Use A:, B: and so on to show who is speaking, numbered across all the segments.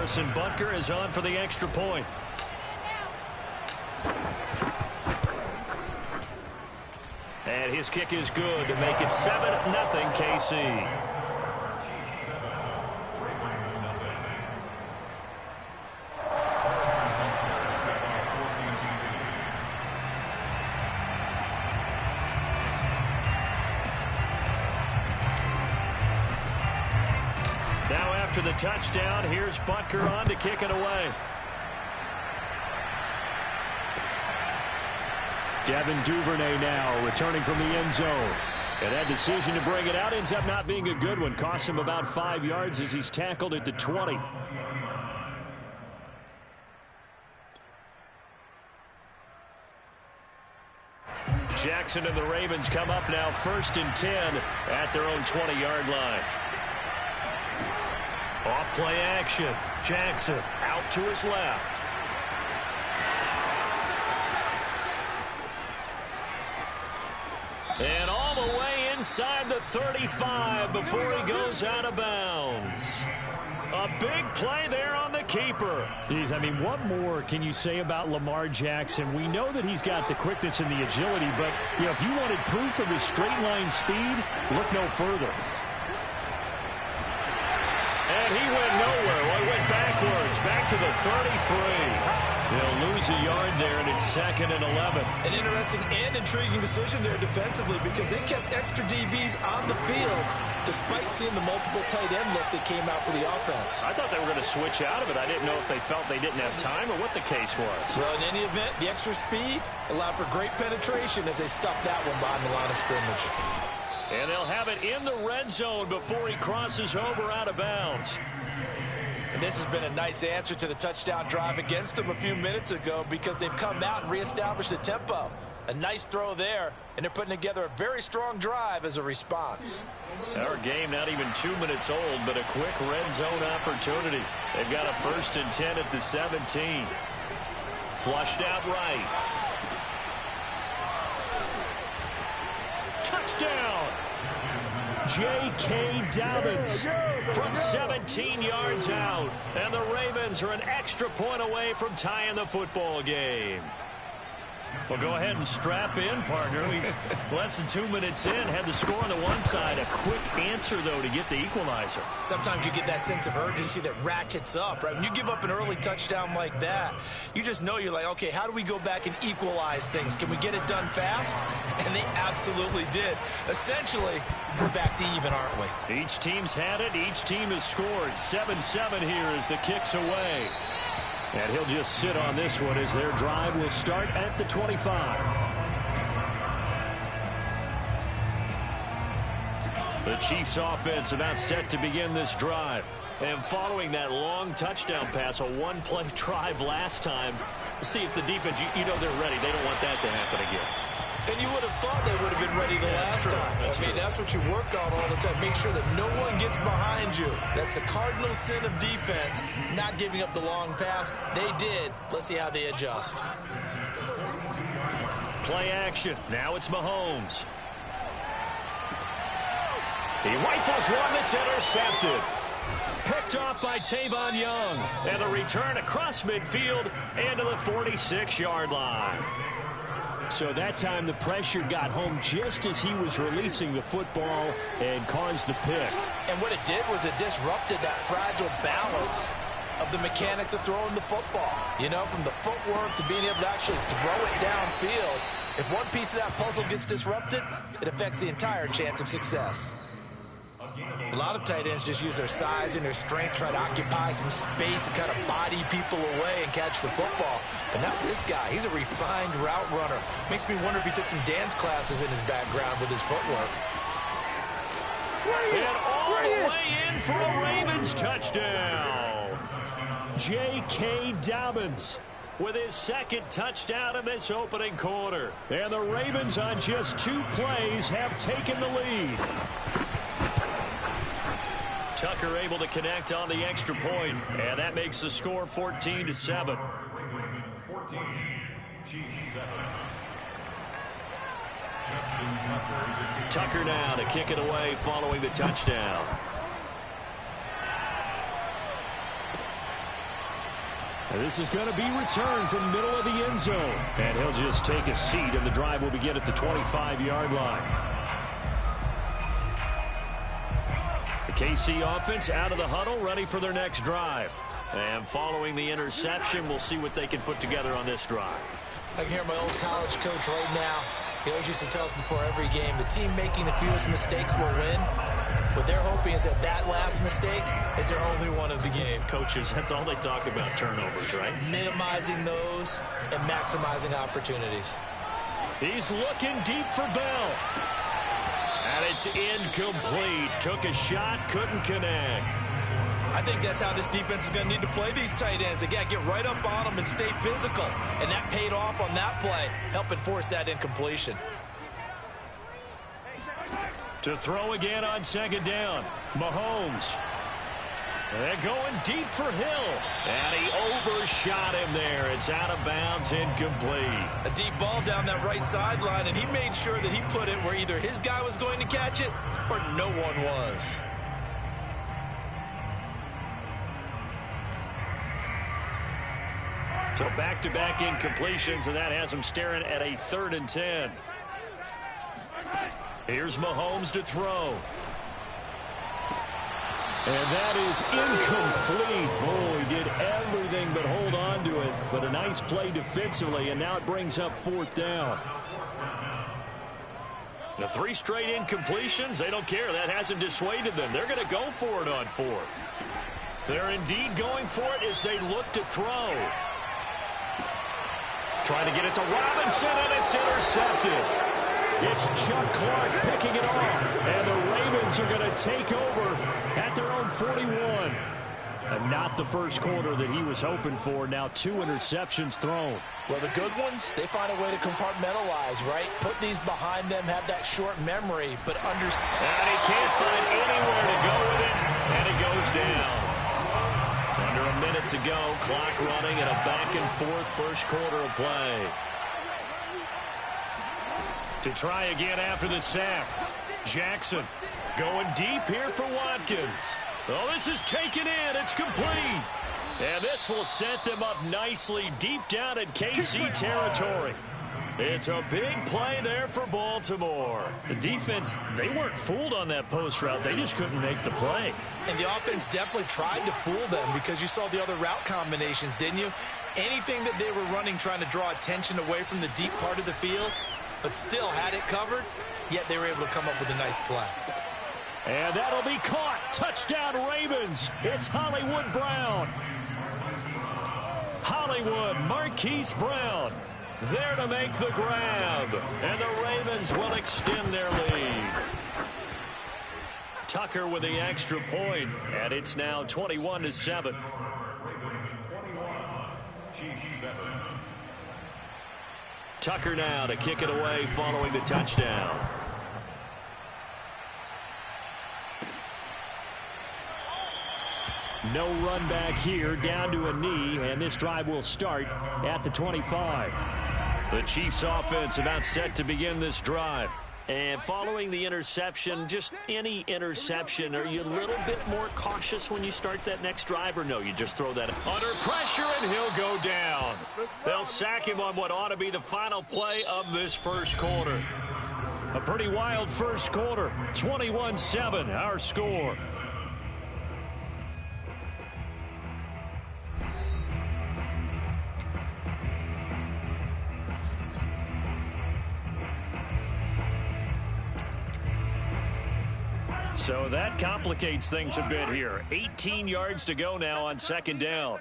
A: Harrison Butker is on for the extra point. And his kick is good to make it 7-0 KC. Now after the touchdown, here's Butker on to kick it away. Devin Duvernay now returning from the end zone. And that decision to bring it out ends up not being a good one. Costs him about 5 yards as he's tackled at the 20. Jackson and the Ravens come up now 1st and 10 at their own 20-yard line. Off play action. Jackson out to his left. And all the way inside the 35 before he goes out of bounds. A big play there on the keeper.
B: Geez, I mean, what more can you say about Lamar Jackson? We know that he's got the quickness and the agility, but you know, if you wanted proof of his straight line speed, look no further.
A: And he went nowhere. Well, he went backwards, back to the 33. They'll lose a yard there, and it's 2nd and 11.
C: An interesting and intriguing decision there defensively because they kept extra DBs on the field despite seeing the multiple tight end look that came out for the offense.
A: I thought they were going to switch out of it. I didn't know if they felt they didn't have time or what the case was.
C: Well, in any event, the extra speed allowed for great penetration as they stuffed that one behind the line of scrimmage.
A: And they'll have it in the red zone before he crosses over out of bounds.
C: And this has been a nice answer to the touchdown drive against them a few minutes ago because they've come out and reestablished the tempo. A nice throw there, and they're putting together a very strong drive as a response.
A: Our game not even 2 minutes old, but a quick red zone opportunity. They've got a 1st and 10 at the 17. Flushed out right. Touchdown! J.K. Dobbins from 17 yards out. And the Ravens are an extra point away from tying the football game. Well, go ahead and strap in, partner. We less than 2 minutes in, had the score on the one side. A quick answer, though, to get the equalizer.
C: Sometimes you get that sense of urgency that ratchets up, right? When you give up an early touchdown like that, you just know you're like, okay, how do we go back and equalize things? Can we get it done fast? And they absolutely did. Essentially, we're back to even, aren't we?
A: Each team's had it. Each team has scored. 7-7 here as the kick's away. And he'll just sit on this one as their drive will start at the 25. The Chiefs offense about set to begin this drive. And following that long touchdown pass, a one-play drive last time, see if the defense, you know they're ready. They don't want that to happen again.
C: And you would have thought they would have been ready the last time. I mean, that's what you work on all the time. Make sure that no one gets behind you. That's the cardinal sin of defense, not giving up the long pass. They did. Let's see how they adjust.
A: Play action. Now it's Mahomes. He rifles one that's intercepted. Picked off by Tavon Young. And the return across midfield into the 46-yard line.
B: So that time the pressure got home just as he was releasing the football and caused the pick.
C: And what it did was it disrupted that fragile balance of the mechanics of throwing the football. You know, from the footwork to being able to actually throw it downfield. If one piece of that puzzle gets disrupted, it affects the entire chance of success. A lot of tight ends just use their size and their strength, try to occupy some space and kind of body people away and catch the football. But not this guy. He's a refined route runner. Makes me wonder if he took some dance classes in his background with his footwork.
A: And all the way in for a Ravens touchdown. J.K. Dobbins with his second touchdown in this opening quarter. And the Ravens on just 2 plays have taken the lead. Tucker able to connect on the extra point, and that makes the score 14-7. Tucker now to kick it away following the touchdown.
B: And this is going to be returned from the middle of the end zone. And he'll just take a seat, and the drive will begin at the 25-yard line. The KC offense out of the huddle, ready for their next drive. And following the interception, we'll see what they can put together on this drive.
C: I can hear my old college coach right now. He always used to tell us before every game, the team making the fewest mistakes will win. What they're hoping is that that last mistake is their only one of the game.
A: Coaches, that's all they talk about, turnovers, right?
C: Minimizing those and maximizing opportunities.
A: He's looking deep for Bell. And it's incomplete. Took a shot, couldn't connect.
C: I think that's how this defense is going to need to play these tight ends. Again, get right up on them and stay physical. And that paid off on that play, helping force that incompletion.
A: To throw again on second down, Mahomes. They're going deep for Hill. And he overshot him there. It's out of bounds, incomplete.
C: A deep ball down that right sideline, and he made sure that he put it where either his guy was going to catch it or no one was.
A: So back-to-back incompletions, and that has him staring at a 3rd and 10. Here's Mahomes to throw.
B: And that is incomplete. Oh, he did everything but hold on to it. But a nice play defensively, and now it brings up 4th down.
A: The 3 straight incompletions, they don't care. That hasn't dissuaded them. They're going to go for it on 4th. They're indeed going for it as they look to throw. Trying to get it to Robinson, and it's intercepted. It's Chuck Clark picking it off. And the Ravens are going to take over at their own 41. And not the first quarter that he was hoping for. Now 2 interceptions thrown.
C: Well, the good ones, they find a way to compartmentalize, right? Put these behind them, have that short memory, but understand.
A: And he can't find anywhere to go with it, and it goes down. Under a minute to go, clock running, and a back-and-forth first quarter of play. To try again after the sack. Jackson going deep here for Watkins. Oh, this is taken in. It's complete. And this will set them up nicely deep down in KC territory. It's a big play there for Baltimore.
B: The defense, they weren't fooled on that post route. They just couldn't make the play.
C: And the offense definitely tried to fool them because you saw the other route combinations, didn't you? Anything that they were running trying to draw attention away from the deep part of the field, but still had it covered, yet they were able to come up with a nice play.
B: And that'll be caught. Touchdown, Ravens. It's Hollywood Brown. Hollywood, Marquise Brown, there to make the grab. And the Ravens will extend their lead. Tucker with the extra point, and it's now 21-7. Tucker now to kick it away following the touchdown. No run back here, down to a knee, and this drive will start at the 25. The Chiefs offense about set to begin this drive. And following the interception, just any interception, are you a little bit more cautious when you start that next drive, or no, you just throw that under pressure and he'll go down. They'll sack him on what ought to be the final play of this first quarter. A pretty wild first quarter, 21-7, our score. So that complicates things a bit here. 18 yards to go now on second down.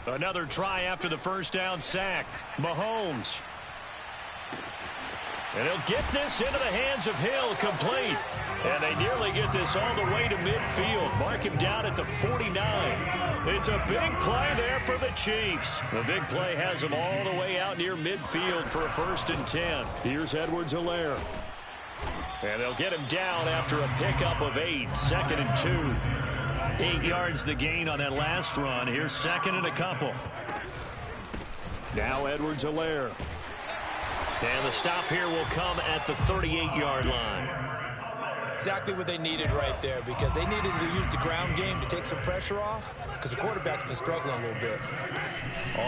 B: Another try after the first down sack. Mahomes. And he'll get this into the hands of Hill, complete. And they nearly get this all the way to midfield. Mark him down at the 49. It's a big play there for the Chiefs. The big play has them all the way out near midfield for a 1st and 10. Here's Edwards-Helaire. And they'll get him down after a pickup of 8, 2nd and 2. 8 yards the gain on that last run. Here's 2nd and a couple. Now Edwards-Helaire. And the stop here will come at the 38-yard line.
C: exactly what they needed right there, because they needed to use the ground game to take some pressure off, because the quarterback's been struggling a little bit.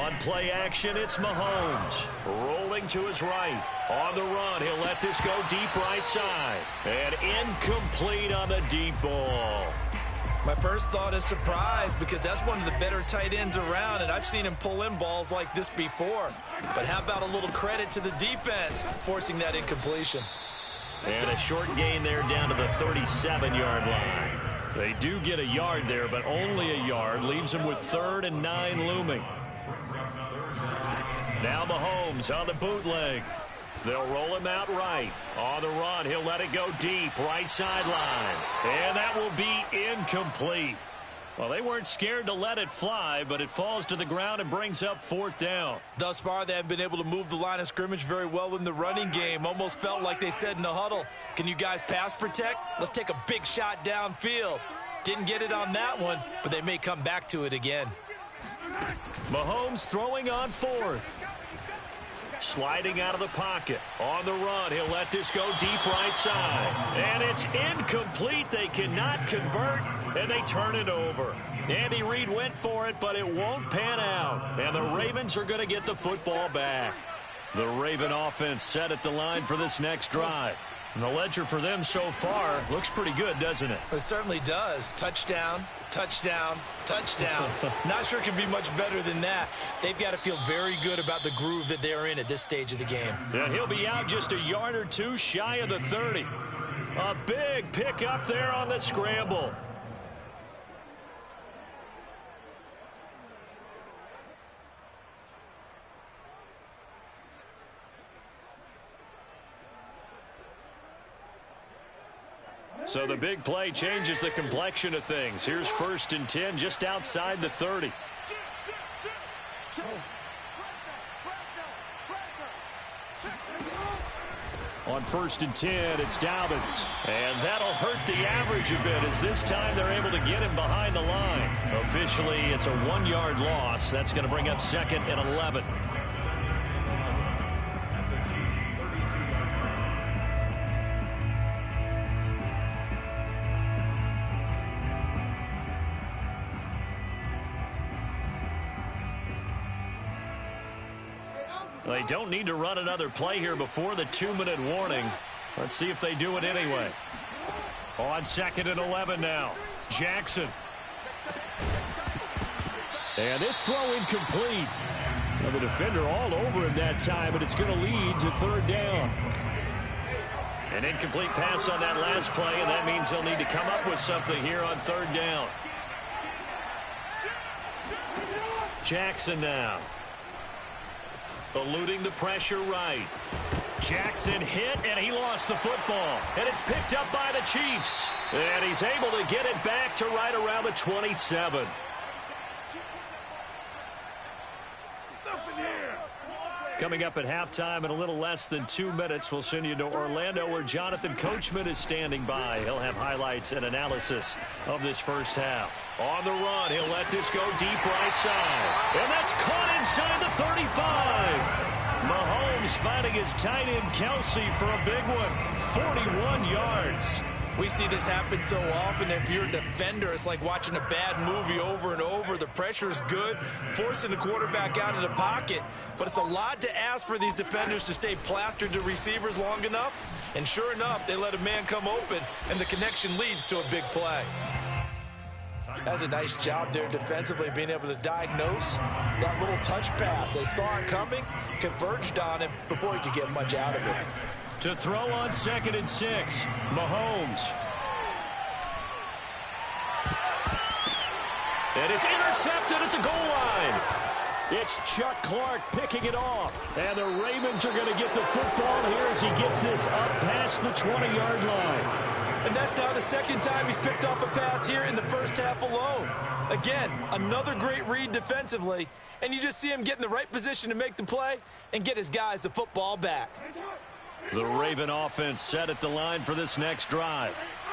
A: On play action, it's Mahomes. Rolling to his right. On the run, he'll let this go deep right side. And incomplete on the deep ball.
C: My first thought is surprise, because that's one of the better tight ends around, and I've seen him pull in balls like this before. But how about a little credit to the defense forcing that incompletion?
A: And a short gain there down to the 37-yard line. They do get a yard there, but only a yard. Leaves them with 3rd and 9 looming. Now Mahomes on the bootleg. They'll roll him out right. On the run, he'll let it go deep, right sideline. And that will be incomplete. Well, they weren't scared to let it fly, but it falls to the ground and brings up 4th down.
C: Thus far, they haven't been able to move the line of scrimmage very well in the running game. Almost felt like they said in the huddle, can you guys pass protect? Let's take a big shot downfield. Didn't get it on that one, but they may come back to it again.
A: Mahomes throwing on 4th. Sliding out of the pocket. On the run, he'll let this go deep right side. And it's incomplete. They cannot convert, and they turn it over. Andy Reid went for it, but it won't pan out. And the Ravens are going to get the football back. The Raven offense set at the line for this next drive. And the ledger for them so far looks pretty good, doesn't it?
C: It certainly does. Touchdown, touchdown, touchdown. Not sure it can be much better than that. They've got to feel very good about the groove that they're in at this stage of the game.
A: Yeah, he'll be out just a yard or two shy of the 30. A big pick up there on the scramble. So the big play changes the complexion of things. Here's 1st and 10 just outside the 30. On 1st and 10, it's Dobbins. And that'll hurt the average a bit, as this time they're able to get him behind the line. Officially, it's a 1-yard loss. That's going to bring up 2nd and 11. They don't need to run another play here before the 2-minute warning. Let's see if they do it anyway. On 2nd and 11 now. Jackson. And this throw incomplete. Well, the defender all over him that time, but it's going to lead to 3rd down. An incomplete pass on that last play, and that means they'll need to come up with something here on 3rd down. Jackson now. Eluding the pressure right. Jackson hit, and he lost the football. And it's picked up by the Chiefs. And he's able to get it back to right around the 27. Coming up at halftime in a little less than 2 minutes, we'll send you to Orlando, where Jonathan Coachman is standing by. He'll have highlights and analysis of this first half. On the run, he'll let this go deep right side. And that's caught inside the 35. Mahomes finding his tight end Kelsey for a big one. 41 yards.
C: We see this happen so often. If you're a defender, it's like watching a bad movie over and over. The pressure is good, forcing the quarterback out of the pocket. But it's a lot to ask for these defenders to stay plastered to receivers long enough. And sure enough, they let a man come open, and the connection leads to a big play. That's a nice job there defensively, being able to diagnose that little touch pass. They saw it coming, converged on him before he could get much out of it.
A: To throw on 2nd and 6, Mahomes. And it's intercepted at the goal line. It's Chuck Clark picking it off. And the Ravens are going to get the football here as he gets this up past the 20-yard line.
C: And that's now the 2nd time he's picked off a pass here in the first half alone. Again, another great read defensively. And you just see him get in the right position to make the play and get his guys the football back.
A: The Raven offense set at the line for this next drive.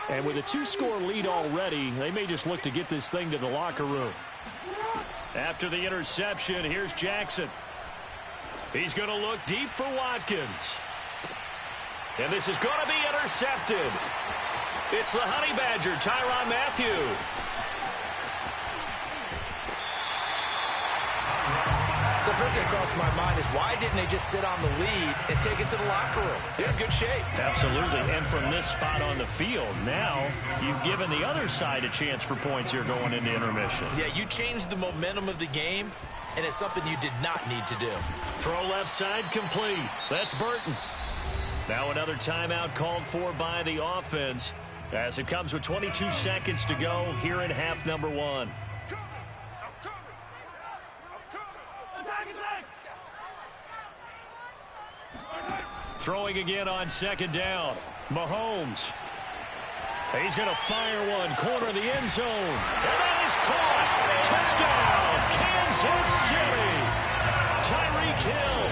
B: And with a 2-score lead already, they may just look to get this thing to the locker room.
A: After the interception, here's Jackson. He's going to look deep for Watkins. And this is going to be intercepted. It's the Honey Badger, Tyrann Mathieu.
C: So first thing that crossed my mind is why didn't they just sit on the lead and take it to the locker room? They're in good shape.
A: Absolutely. And from this spot on the field, now you've given the other side a chance for points here going into intermission.
C: Yeah, you changed the momentum of the game, and it's something you did not need to do.
A: Throw left side complete. That's Burton. Now another timeout called for by the offense as it comes with 22 seconds to go here in half number one. Throwing again on second down. Mahomes. He's going to fire one. Corner of the end zone. And that is caught. Touchdown, Kansas City. Tyreek Hill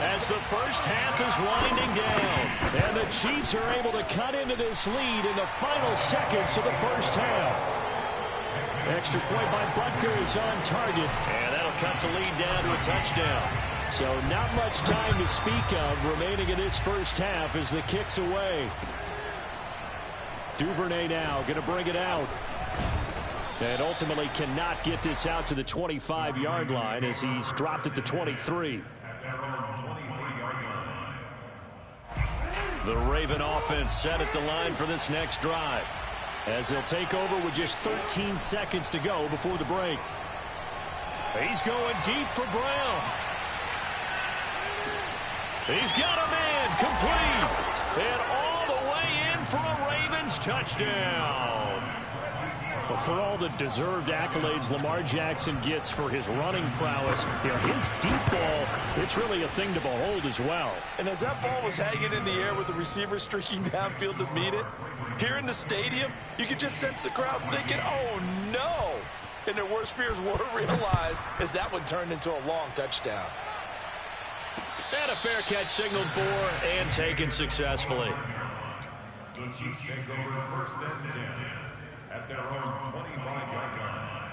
A: as the first half is winding down. And the Chiefs are able to cut into this lead in the final seconds of the first half. Extra point by Butker is on target. And that'll cut the lead down to a touchdown. So not much time to speak of remaining in this first half as the kick's away. Duvernay now going to bring it out. And ultimately cannot get this out to the 25-yard line as he's dropped at the 23. The Raven offense set at the line for this next drive as they'll take over with just 13 seconds to go before the break. He's going deep for Brown. He's got a man complete. And all the way in for a Ravens touchdown. But for all the deserved accolades Lamar Jackson gets for his running prowess, his deep ball, it's really a thing to behold as well.
C: And as that ball was hanging in the air with the receiver streaking downfield to meet it, here in the stadium, you could just sense the crowd thinking, oh no. And their worst fears were realized as that one turned into a long touchdown.
A: And a fair catch signaled for and taken successfully.
D: The Chiefs take over first and 10 at their own 25-yard line.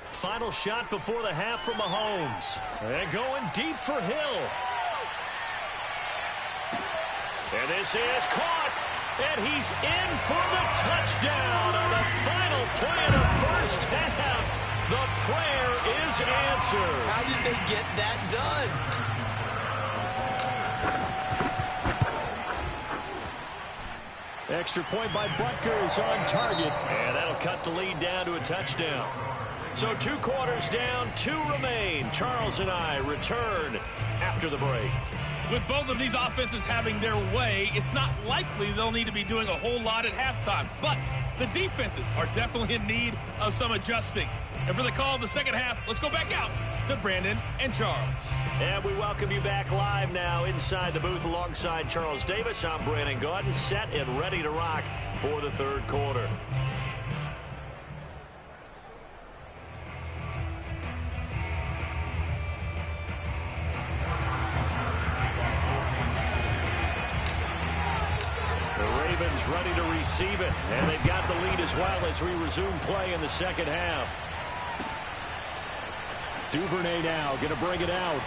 A: Final shot before the half from Mahomes. And going deep for Hill. And this is caught. And he's in for the touchdown on the final play of the first half. The prayer is answered.
C: How did they get that done?
A: Extra point by Butker is on target. And that'll cut the lead down to a touchdown. So 2 quarters down, 2 remain. Charles and I return after the break.
E: With both of these offenses having their way, it's not likely they'll need to be doing a whole lot at halftime. But the defenses are definitely in need of some adjusting. And for the call of the second half, let's go back out to Brandon and Charles.
A: And we welcome you back live now inside the booth alongside Charles Davis. I'm Brandon Gaudin, set and ready to rock for the third quarter. Ravens ready to receive it, and they've got the lead as well as we resume play in the second half. Duvernay now going to bring it out.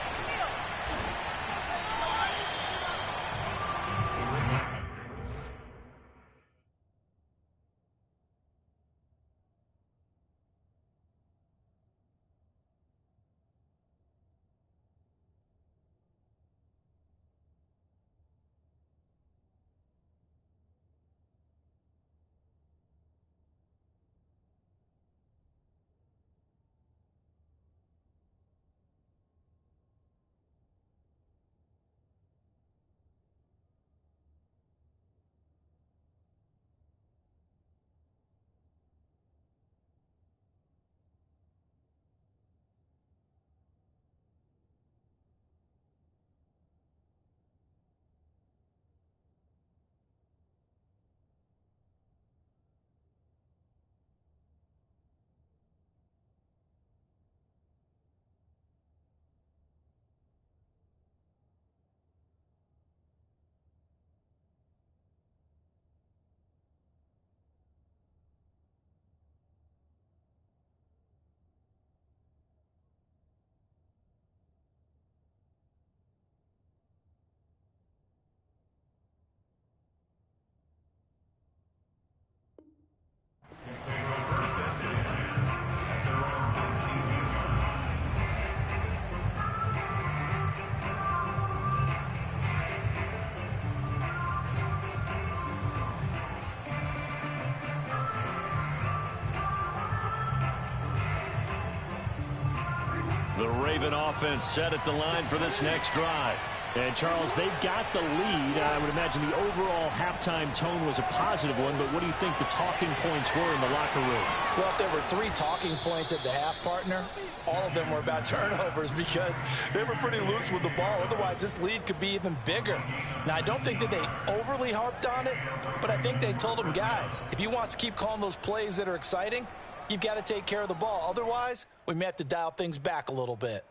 A: The Raven offense set at the line for this next drive.
B: And, Charles, they've got the lead. I would imagine the overall halftime tone was a positive one, but what do you think the talking points were in the locker room?
C: Well, if there were 3 talking points at the half, partner, all of them were about turnovers because they were pretty loose with the ball. Otherwise, this lead could be even bigger. Now, I don't think that they overly harped on it, but I think they told them, guys, if you want to keep calling those plays that are exciting, you've got to take care of the ball. Otherwise, we may have to dial things back a little bit.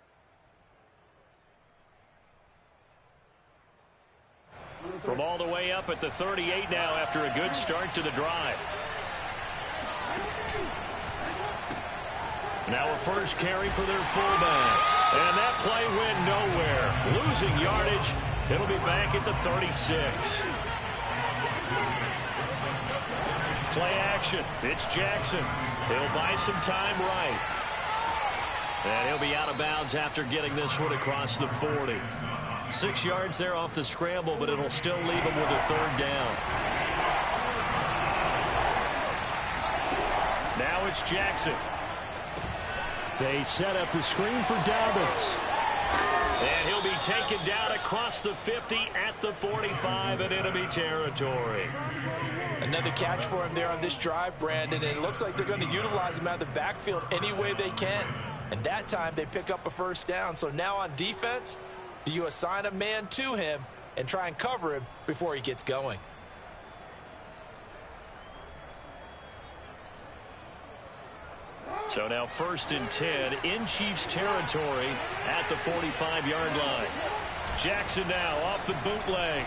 A: From all the way up at the 38 now after a good start to the drive. Now a first carry for their fullback. And that play went nowhere. Losing yardage. It'll be back at the 36. Play action. It's Jackson. He'll buy some time right. And he'll be out of bounds after getting this one across the 40. 6 yards there off the scramble, but it'll still leave him with a 3rd down. Now it's Jackson.
B: They set up the screen for Dobbins.
A: And he'll be taken down across the 50 at the 45 in enemy territory.
C: Another catch for him there on this drive, Brandon, and it looks like they're going to utilize him out of the backfield any way they can. And that time they pick up a 1st down. So now on defense, do you assign a man to him and try and cover him before he gets going?
A: So now 1st and 10 in Chiefs territory at the 45-yard line. Jackson now off the bootleg.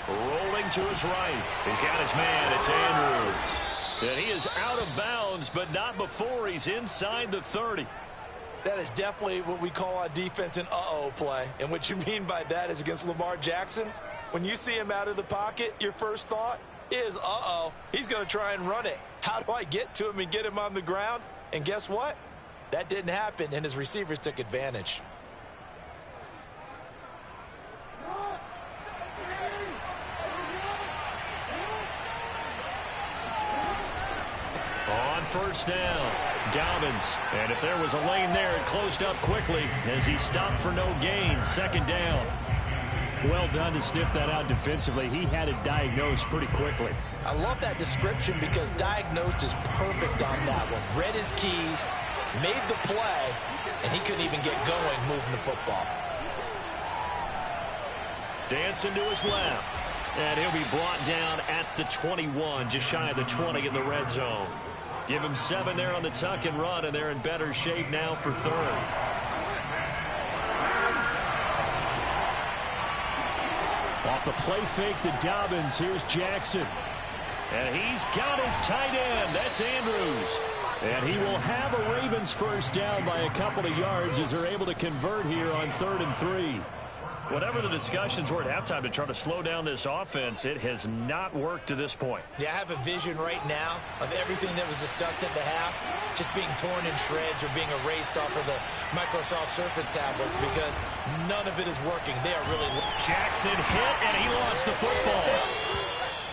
A: Rolling to his right. He's got his man. It's Andrews. And he is out of bounds, but not before he's inside the 30.
C: That is definitely what we call on defense an uh-oh play. And what you mean by that is against Lamar Jackson, when you see him out of the pocket, your first thought is, uh-oh, he's going to try and run it. How do I get to him and get him on the ground? And guess what? That didn't happen, and his receivers took advantage.
A: On 1st down, Dobbins. And if there was a lane there, it closed up quickly as he stopped for no gain. 2nd down.
B: Well done to sniff that out defensively. He had it diagnosed pretty quickly.
C: I love that description because diagnosed is perfect on that one. Read his keys, made the play, and he couldn't even get going moving the football.
A: Dancing to his left. And he'll be brought down at the 21, just shy of the 20 in the red zone. Give him 7 there on the tuck and run, and they're in better shape now for 3rd.
B: Off the play fake to Dobbins, here's Jackson.
A: And he's got his tight end. That's Andrews.
B: And he will have a Ravens 1st down by a couple of yards as they're able to convert here on 3rd and 3.
A: Whatever the discussions were at halftime to try to slow down this offense, it has not worked to this point.
C: Yeah, I have a vision right now of everything that was discussed at the half just being torn in shreds or being erased off of the Microsoft Surface tablets because none of it is working. They are really...
A: Jackson hit, and he lost the football.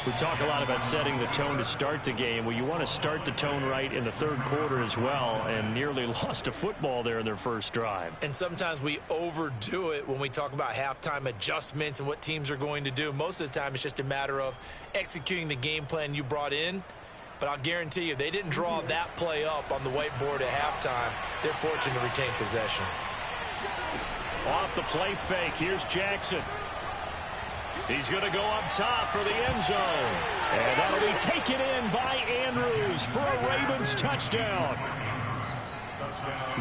A: We talk a lot about setting the tone to start the game. Well, you want to start the tone right in the 3rd quarter as well, and nearly lost a football there in their first drive.
C: And sometimes we overdo it when we talk about halftime adjustments and what teams are going to do. Most of the time, it's just a matter of executing the game plan you brought in. But I'll guarantee you, they didn't draw that play up on the whiteboard at halftime. They're fortunate to retain possession.
A: Off the play fake, here's Jackson. He's going to go up top for the end zone. And that'll be taken in by Andrews for a Ravens touchdown.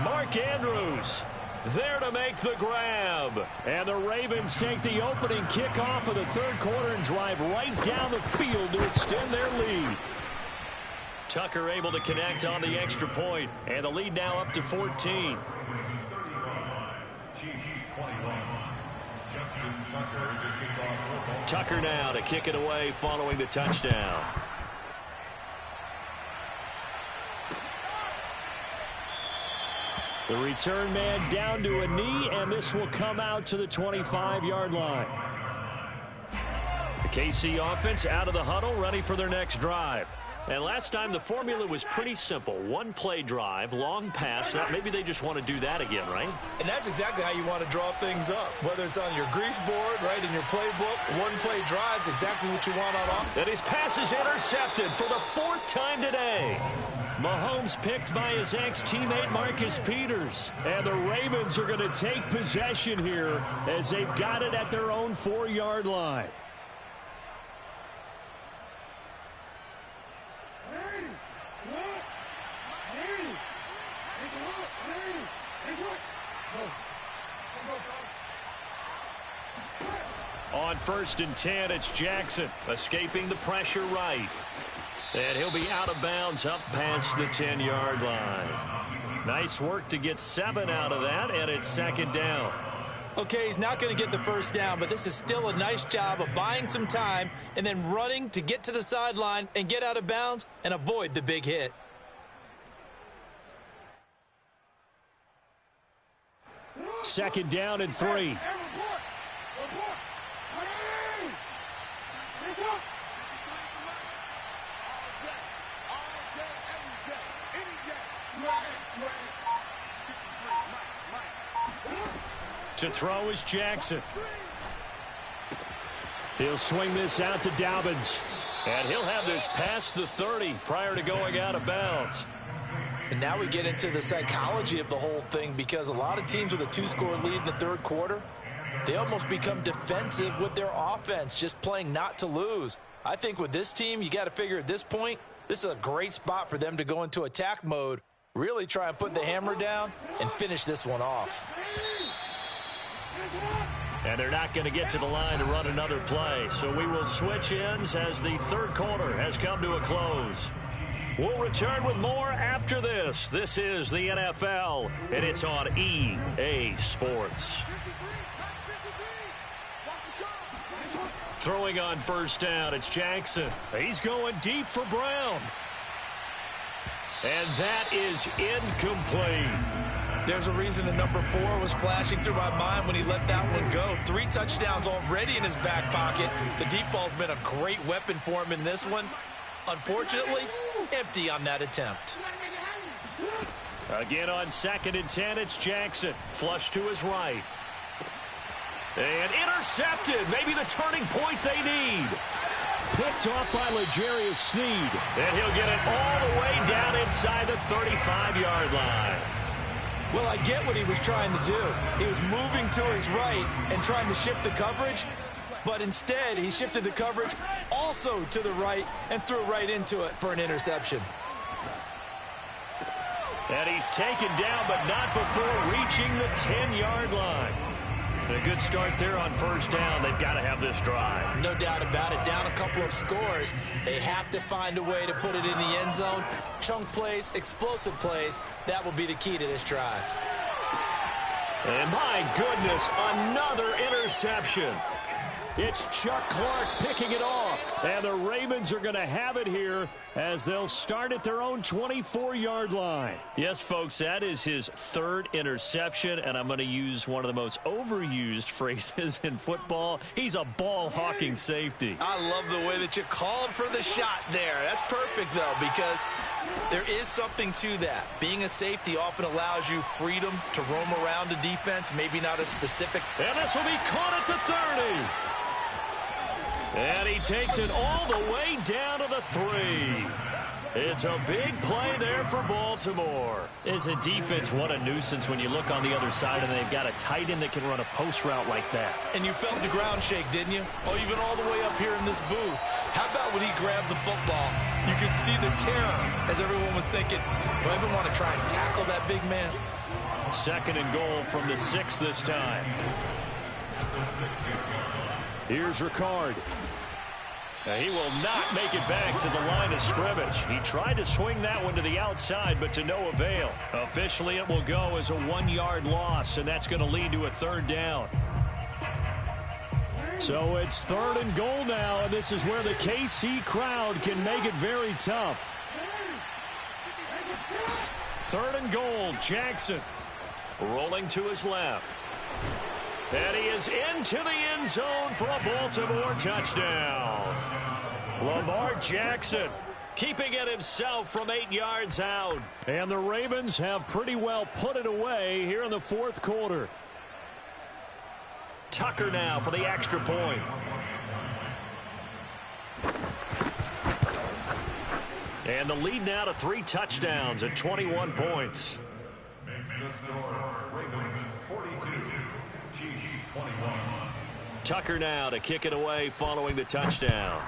A: Mark Andrews there to make the grab.
B: And the Ravens take the opening kickoff of the 3rd quarter and drive right down the field to extend their lead.
A: Tucker able to connect on the extra point. And the lead now up to 14. Tucker now to kick it away following the touchdown.
B: The return man down to a knee, and this will come out to the 25-yard line.
A: The KC offense out of the huddle, ready for their next drive.
B: And last time the formula was pretty simple. One play drive, long pass. Now maybe they just want to do that again, right?
C: And that's exactly how you want to draw things up. Whether it's on your grease board, right, in your playbook, one play drive's exactly what you want on offense.
A: And his pass is intercepted for the 4th time today. Mahomes picked by his ex-teammate Marcus Peters.
B: And the Ravens are going to take possession here as they've got it at their own 4-yard line. On 1st and 10, it's Jackson escaping the pressure right. And he'll be out of bounds up past the 10-yard line. Nice work to get 7 out of that, and it's 2nd down.
C: Okay, he's not going to get the 1st down, but this is still a nice job of buying some time and then running to get to the sideline and get out of bounds and avoid the big hit.
B: Second down and 3. To throw is Jackson. He'll swing this out to Dobbins.
A: And he'll have this past the 30 prior to going out of bounds.
C: And now we get into the psychology of the whole thing, because a lot of teams with a 2-score lead in the 3rd quarter, they almost become defensive with their offense, just playing not to lose. I think with this team, you got to figure at this point, this is a great spot for them to go into attack mode, really try and put the hammer down and finish this one off.
B: And they're not going to get to the line to run another play. So we will switch ends as the 3rd quarter has come to a close. We'll return with more after this. This is the NFL, and it's on EA Sports. Throwing on 1st down, it's Jackson. He's going deep for Brown. And that is incomplete.
C: There's a reason the number 4 was flashing through my mind when he let that one go. 3 touchdowns already in his back pocket. The deep ball's been a great weapon for him in this one. Unfortunately, empty on that attempt.
B: Again on 2nd and 10, it's Jackson. Flush to his right. And intercepted. Maybe the turning point they need. Picked off by L'Jarius Sneed. And he'll get it all the way down inside the 35-yard line.
C: Well, I get what he was trying to do. He was moving to his right and trying to shift the coverage, but instead he shifted the coverage also to the right and threw right into it for an interception.
B: And he's taken down, but not before reaching the 10-yard line. A good start there on 1st down. They've got to have this drive.
C: No doubt about it. Down a couple of scores. They have to find a way to put it in the end zone. Chunk plays, explosive plays. That will be the key to this drive.
B: And my goodness, another interception. It's Chuck Clark picking it off. And the Ravens are going to have it here as they'll start at their own 24-yard line. Yes, folks, that is his 3rd interception, and I'm going to use one of the most overused phrases in football. He's a ball-hawking safety.
C: I love the way that you called for the shot there. That's perfect, though, because there is something to that. Being a safety often allows you freedom to roam around a defense, maybe not a specific.
B: And this will be caught at the 30. And he takes it all the way down to the 3. It's a big play there for Baltimore. As a defense, what a nuisance when you look on the other side and they've got a tight end that can run a post route like that.
C: And you felt the ground shake, didn't you? Oh, even all the way up here in this booth. How about when he grabbed the football? You could see the terror as everyone was thinking, do I even want to try and tackle that big man?
B: 2nd and goal from the 6 this time. Here's Ricard. He will not make it back to the line of scrimmage. He tried to swing that one to the outside, but to no avail. Officially, it will go as a 1-yard loss, and that's going to lead to a 3rd down. So it's 3rd and goal now, and this is where the KC crowd can make it very tough. 3rd and goal, Jackson. Rolling to his left. And he is into the end zone for a Baltimore touchdown. Lamar Jackson
A: keeping it himself from 8 yards out.
B: And the Ravens have pretty well put it away here in the fourth quarter.
A: Tucker now for the extra point. And the lead now to 3 touchdowns at 21 points.
D: Makes the score Ravens 42, Chiefs 21.
A: Tucker now to kick it away following the touchdown.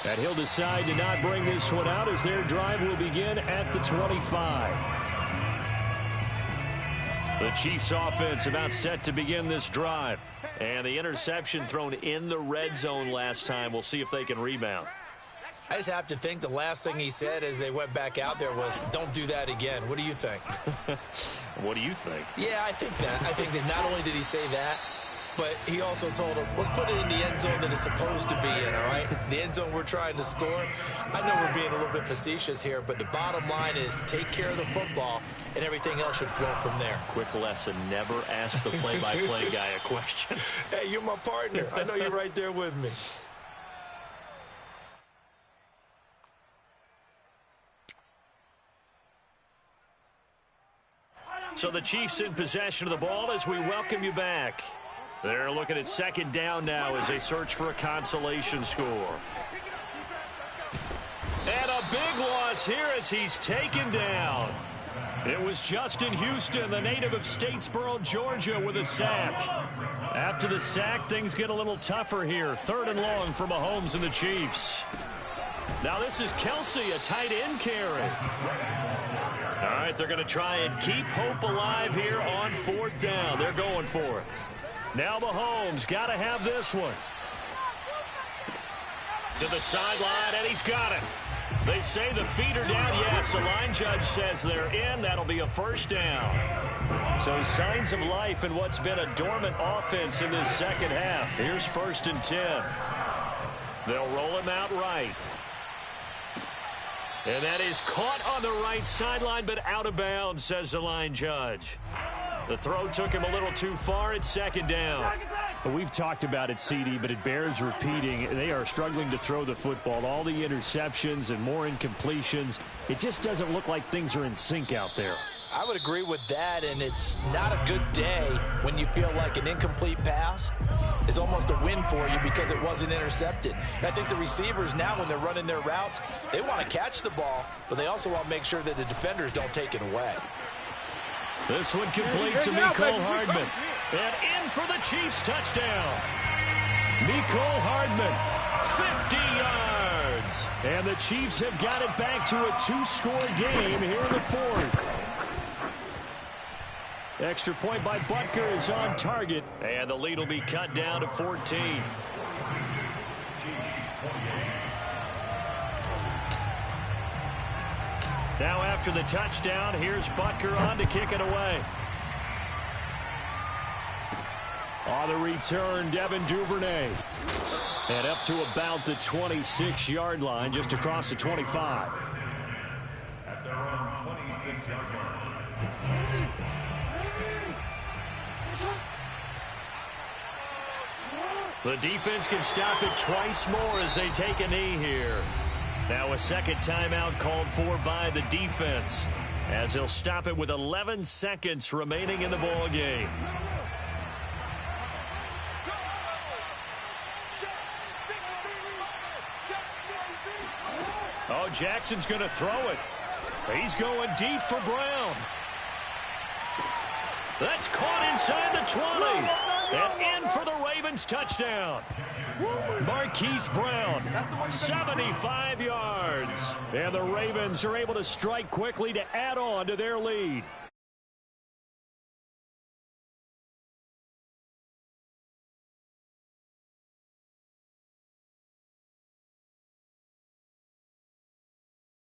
B: And he'll decide to not bring this one out as their drive will begin at the 25.
A: The Chiefs offense about set to begin this drive. And the interception thrown in the red zone last time. We'll see if they can rebound.
C: I just have to think the last thing he said as they went back out there was, don't do that again. What do you think?
A: What do you think?
C: Yeah, I think that. I think that not only did he say that, but he also told him, let's put it in the end zone that it's supposed to be in, all right? The end zone we're trying to score. I know we're being a little bit facetious here, but the bottom line is take care of the football, and everything else should flow from there.
A: Quick lesson, never ask the play-by-play guy a question.
C: Hey, you're my partner. I know you're right there with me.
A: So the Chiefs in possession of the ball as we welcome you back. They're looking at second down now as they search for a consolation score. And a big loss here as he's taken down. It was Justin Houston, the native of Statesboro, Georgia, with a sack. After the sack, things get a little tougher here. 3rd and long for Mahomes and the Chiefs. Now this is Kelsey, a tight end carry. All right, they're going to try and keep hope alive here on 4th down. They're going for it. Now Mahomes got to have this one. To the sideline, and he's got it. They say the feet are down. Yes, the line judge says they're in. That'll be a 1st down. So signs of life in what's been a dormant offense in this second half. Here's 1st and 10. They'll roll him out right. And that is caught on the right sideline, but out of bounds, says the line judge. The throw took him a little too far. It's 2nd down.
B: We've talked about it, CD, but it bears repeating. They are struggling to throw the football. All the interceptions and more incompletions. It just doesn't look like things are in sync out there.
C: I would agree with that, and it's not a good day when you feel like an incomplete pass is almost a win for you because it wasn't intercepted. And I think the receivers now, when they're running their routes, they want to catch the ball, but they also want to make sure that the defenders don't take it away.
A: This one complete to Mecole Hardman. And in for the Chiefs touchdown. Mecole Hardman, 50 yards.
B: And the Chiefs have got it back to a 2-score game here in the 4th. Extra point by Butker is on target.
A: And the lead will be cut down to 14. Now after the touchdown, here's Butker on to kick it away.
B: On the return, Devin Duvernay. And up to about the 26-yard line, just across the 25.
D: At their own 26-yard line.
A: The defense can stop it twice more as they take a knee here. Now a second timeout called for by the defense as he'll stop it with 11 seconds remaining in the ball game. Oh, Jackson's going to throw it. He's going deep for Brown. That's caught inside the 20. And in for the Ravens touchdown. Marquise Brown, 75 yards. And the Ravens are able to strike quickly to add on to their lead.